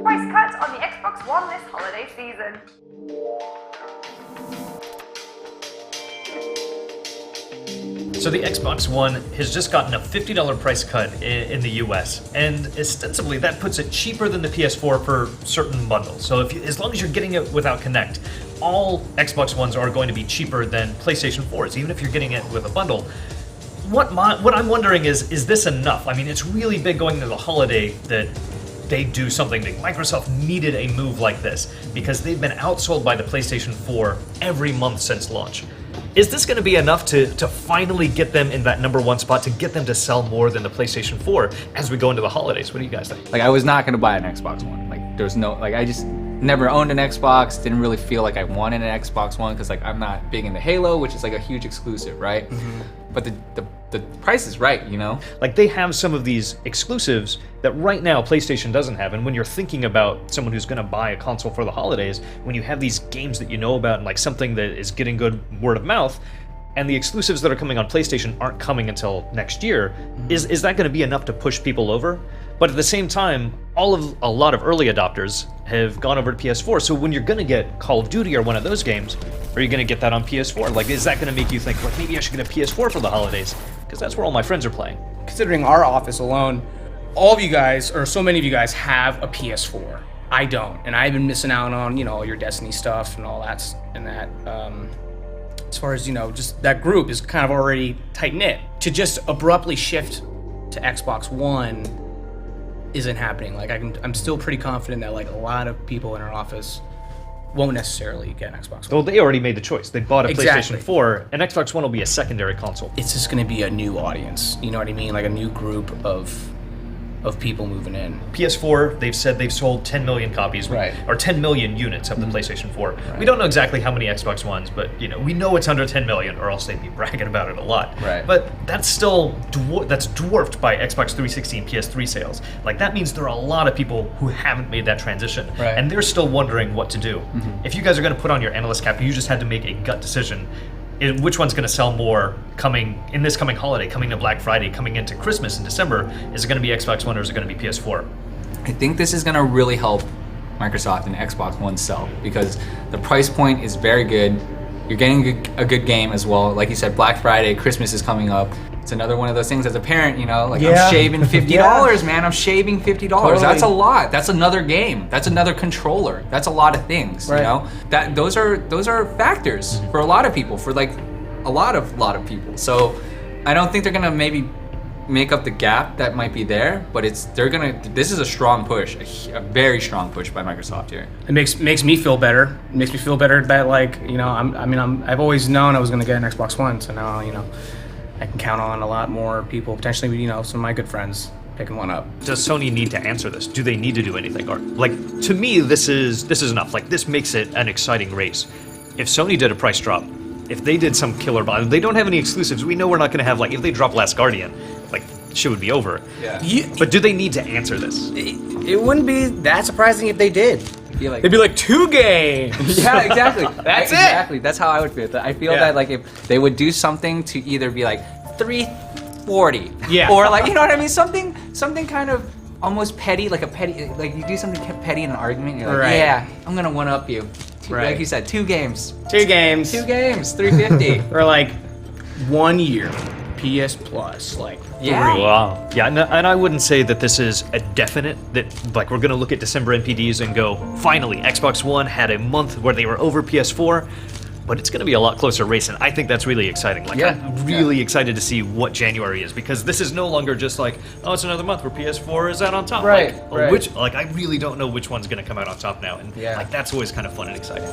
price cut on the Xbox One this holiday season. So the Xbox One has just gotten a $50 price cut in the US, and ostensibly that puts it cheaper than the PS4 for certain bundles. So as long as you're getting it without Kinect, all Xbox Ones are going to be cheaper than PlayStation 4s, even if you're getting it with a bundle. What I'm wondering is this enough? I mean, it's really big going into the holiday that they do something big. Microsoft needed a move like this because they've been outsold by the PlayStation 4 every month since launch. Is this going to be enough to finally get them in that #1 spot, to get them to sell more than the PlayStation 4 as we go into the holidays? What do you guys think? Like, I was not going to buy an Xbox One. Like, there's no, like, I just never owned an Xbox, didn't really feel like I wanted an Xbox One because, like, I'm not big into Halo, which is, like, a huge exclusive, right? Mm-hmm. But the price is right, you know? Like, they have some of these exclusives that right now PlayStation doesn't have, and when you're thinking about someone who's going to buy a console for the holidays, when you have these games that you know about and, like, something that is getting good word of mouth, and the exclusives that are coming on PlayStation aren't coming until next year, is that going to be enough to push people over? But at the same time, a lot of early adopters have gone over to PS4, so when you're going to get Call of Duty or one of those games, are you going to get that on PS4? Like, is that going to make you think, like, maybe I should get a PS4 for the holidays? Because that's where all my friends are playing. Considering our office alone, all of you guys, or so many of you guys, have a PS4. I don't, and I've been missing out on, all your Destiny stuff and all that, as far as, just that group is kind of already tight-knit. To just abruptly shift to Xbox One isn't happening. Like, I'm still pretty confident that, like, a lot of people in our office won't necessarily get an Xbox One. Well, they already made the choice. They bought a Exactly. PlayStation 4, and Xbox One will be a secondary console. It's just going to be a new audience, you know what I mean? Like a new group of people moving in. PS4, they've said they've sold 10 million copies, Right. or 10 million units of the PlayStation 4. Right. We don't know exactly how many Xbox Ones, but we know it's under 10 million, or else they'd be bragging about it a lot. Right. But that's still that's dwarfed by Xbox 360 and PS3 sales. Like, that means there are a lot of people who haven't made that transition, Right. and they're still wondering what to do. Mm-hmm. If you guys are going to put on your analyst cap, you just had to make a gut decision. Which one's going to sell more coming holiday, coming to Black Friday, coming into Christmas in December? Is it going to be Xbox One or is it going to be PS4? I think this is going to really help Microsoft and Xbox One sell because the price point is very good. You're getting a good game as well. Like you said, Black Friday, Christmas is coming up. It's another one of those things as a parent, I'm shaving $50, man. I'm shaving $50. Totally. That's a lot. That's another game. That's another controller. That's a lot of things, Right. That those are factors for a lot of people, for like a lot of people. So I don't think they're gonna maybe make up the gap that might be there, but this is a strong push, a very strong push by Microsoft here. It makes me feel better. It makes me feel better that, like, I've always known I was going to get an Xbox One, so now, I can count on a lot more people, potentially, some of my good friends picking one up. Does Sony need to answer this? Do they need to do anything? Or, like, to me, this is enough. Like, this makes it an exciting race. If Sony did a price drop, if they did some killer buy, they don't have any exclusives. We know we're not going to have, like, if they drop Last Guardian, like, shit would be over. Yeah. But do they need to answer this? It wouldn't be that surprising if they did. Like, They'd be like, 2 games. yeah, exactly. That's it. Exactly. That's how I would feel. I feel that, like, if they would do something to either be like $340, or, like, you know what I mean, something kind of almost petty, like you do something petty in an argument. You're like, Right. yeah, I'm gonna one up you. Right. Like you said, 2 games. 2 games. 2 games, $350. Or like 1 year. PS Plus, like 3. Yeah. Wow. Yeah, and I wouldn't say that this is a definite, that, like, we're going to look at December NPDs and go, finally, Xbox One had a month where they were over PS4, but it's going to be a lot closer race, and I think that's really exciting. Like, Yeah. I'm really excited to see what January is, because this is no longer just like, oh, it's another month where PS4 is out on top. Right, Like, right. I really don't know which one's going to come out on top now, and Yeah. like, that's always kind of fun and exciting.